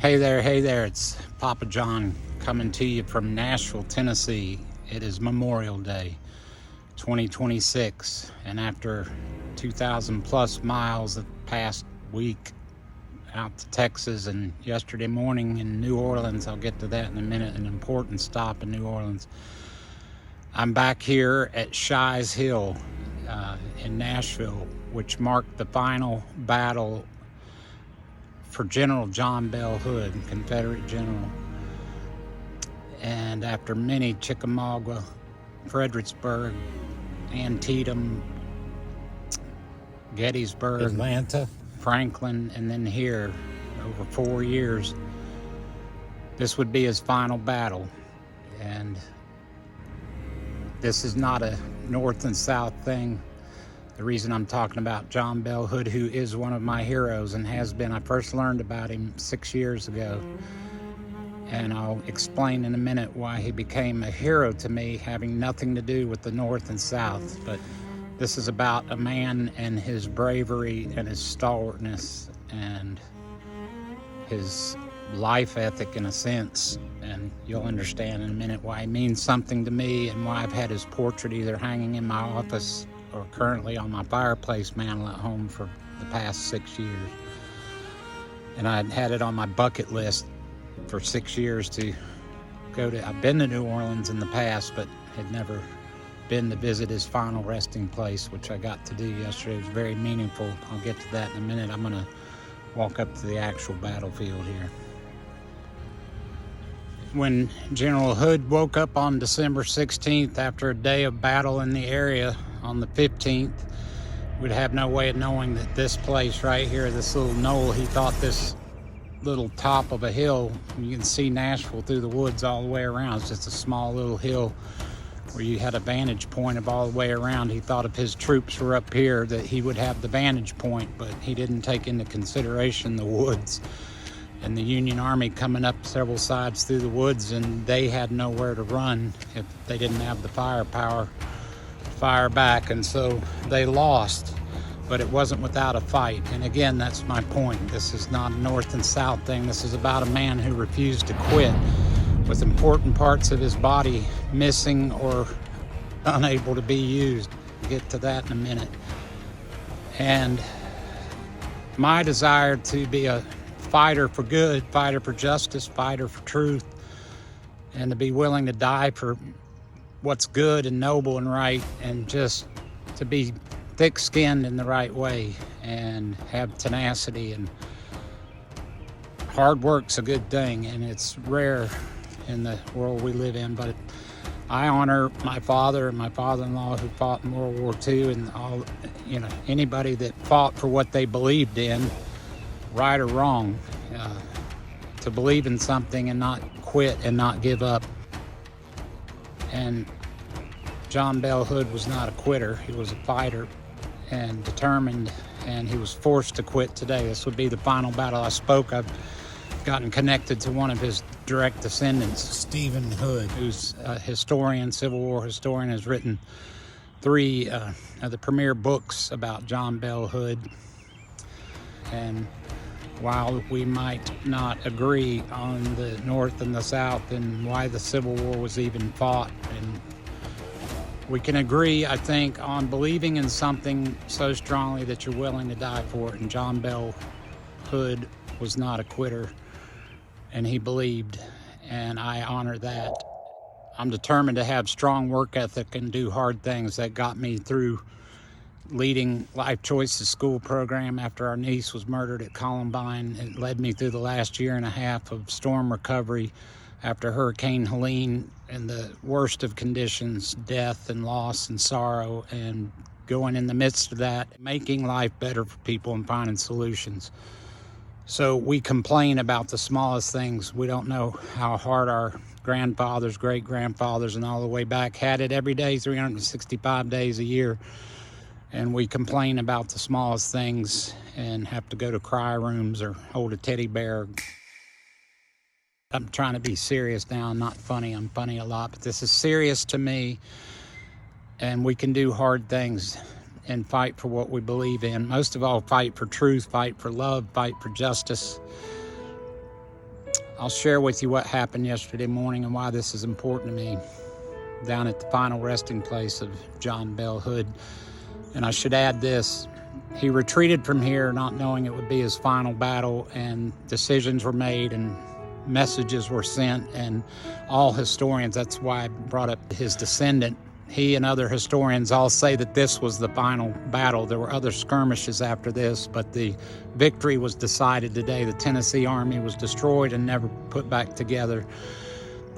Hey there, it's Papa John coming to you from Nashville, Tennessee. It is Memorial Day 2026, and after 2,000 plus miles the past week out to Texas and yesterday morning in New Orleans, I'll get to that in a minute, an important stop in New Orleans. I'm back here at Shies Hill in Nashville, which marked the final battle for General John Bell Hood, Confederate general. And after many, Chickamauga, Fredericksburg, Antietam, Gettysburg, Atlanta, Franklin, and then here over 4 years, this would be his final battle. And this is not a North and South thing. The reason I'm talking about John Bell Hood, who is one of my heroes and has been, I first learned about him 6 years ago. And I'll explain in a minute why he became a hero to me, having nothing to do with the North and South. But this is about a man and his bravery and his stalwartness and his life ethic in a sense. And you'll understand in a minute why he means something to me and why I've had his portrait either hanging in my office or currently on my fireplace mantle at home for the past 6 years. And I'd had it on my bucket list for 6 years to go to. I've been to New Orleans in the past, but had never been to visit his final resting place, which I got to do yesterday. It was very meaningful. I'll get to that in a minute. I'm gonna walk up to the actual battlefield here. When General Hood woke up on December 16th after a day of battle in the area on the 15th, we'd have no way of knowing that this place right here, this little knoll, he thought this little top of a hill, you can see Nashville through the woods all the way around. It's just a small little hill where you had a vantage point of all the way around. He thought if his troops were up here that he would have the vantage point, but he didn't take into consideration the woods and the Union Army coming up several sides through the woods, and they had nowhere to run if they didn't have the firepower to fire back, and so they lost. But it wasn't without a fight. And again, that's my point. This is not a North and South thing. This is about a man who refused to quit with important parts of his body missing or unable to be used. We'll get to that in a minute. And my desire to be a fighter for good, fighter for justice, fighter for truth, and to be willing to die for what's good and noble and right, and just to be thick-skinned in the right way and have tenacity. And hard work's a good thing, and it's rare in the world we live in. But I honor my father and my father-in-law who fought in World War II, and all, anybody that fought for what they believed in, right or wrong, to believe in something and not quit and not give up. And John Bell Hood was not a quitter. He was a fighter and determined, and he was forced to quit today. This would be the final battle. I've gotten connected to one of his direct descendants, Stephen Hood, who's a historian, Civil War historian, has written 3 of the premier books about John Bell Hood. And while we might not agree on the North and the South and why the Civil War was even fought, and we can agree, I think, on believing in something so strongly that you're willing to die for it. And John Bell Hood was not a quitter, and he believed, and I honor that. I'm determined to have strong work ethic and do hard things. That got me through leading Life Choices school program after our niece was murdered at Columbine. It led me through the last year and a half of storm recovery after Hurricane Helene, and the worst of conditions, death and loss and sorrow, and going in the midst of that, making life better for people and finding solutions. So we complain about the smallest things. We don't know how hard our grandfathers, great-grandfathers, and all the way back had it every day, 365 days a year. And we complain about the smallest things and have to go to cry rooms or hold a teddy bear. I'm trying to be serious now. I'm not funny. I'm funny a lot, but this is serious to me. And we can do hard things and fight for what we believe in. Most of all, fight for truth, fight for love, fight for justice. I'll share with you what happened yesterday morning and why this is important to me down at the final resting place of John Bell Hood. And I should add this, he retreated from here not knowing it would be his final battle, and decisions were made and messages were sent, and all historians, that's why I brought up his descendant, he and other historians all say that this was the final battle. There were other skirmishes after this, but the victory was decided today. The Tennessee Army was destroyed and never put back together.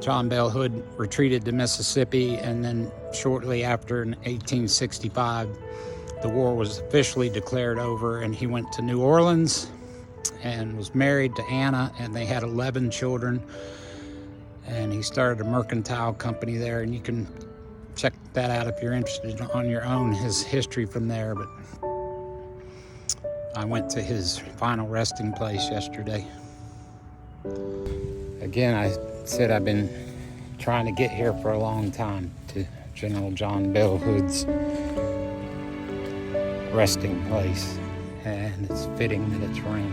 John Bell Hood retreated to Mississippi, and then shortly after, in 1865, the war was officially declared over, and he went to New Orleans and was married to Anna, and they had 11 children, and he started a mercantile company there, and you can check that out if you're interested on your own, his history from there. But I went to his final resting place yesterday. Again, I said I've been trying to get here for a long time, to General John Bell Hood's resting place, and it's fitting that it's raining.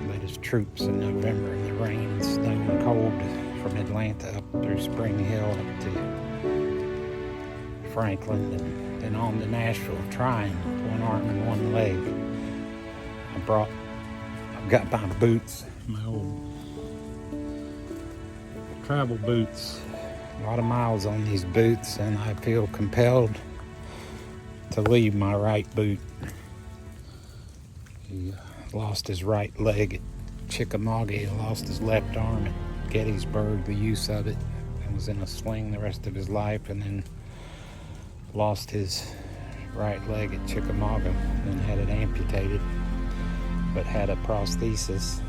He led his troops in November in the rain and snow and cold from Atlanta up through Spring Hill up to Franklin, and then on to Nashville, trying one arm and one leg. I've got my boots, my old travel boots, a lot of miles on these boots, and I feel compelled to leave my right boot. He lost his right leg at Chickamauga. He lost his left arm at Gettysburg, the use of it, and was in a sling the rest of his life, and then lost his right leg at Chickamauga and had it amputated, but had a prosthesis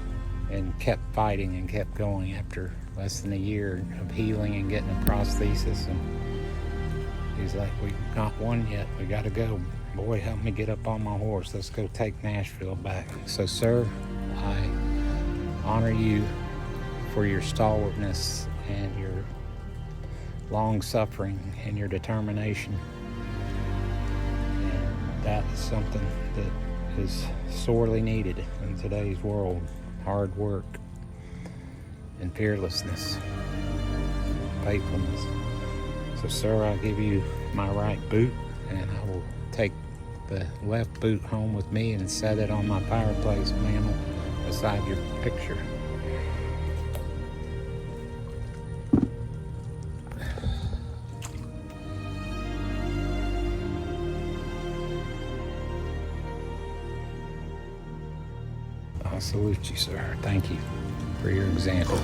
and kept fighting and kept going after less than a year of healing and getting a prosthesis. And he's like, we not won yet, we gotta go. Boy, help me get up on my horse, let's go take Nashville back. So sir, I honor you for your stalwartness and your long suffering and your determination. And that is something that is sorely needed in today's world. Hard work and fearlessness, faithfulness. So sir, I'll give you my right boot, and I will take the left boot home with me and set it on my fireplace mantle beside your picture. I salute you, sir. Thank you for your example.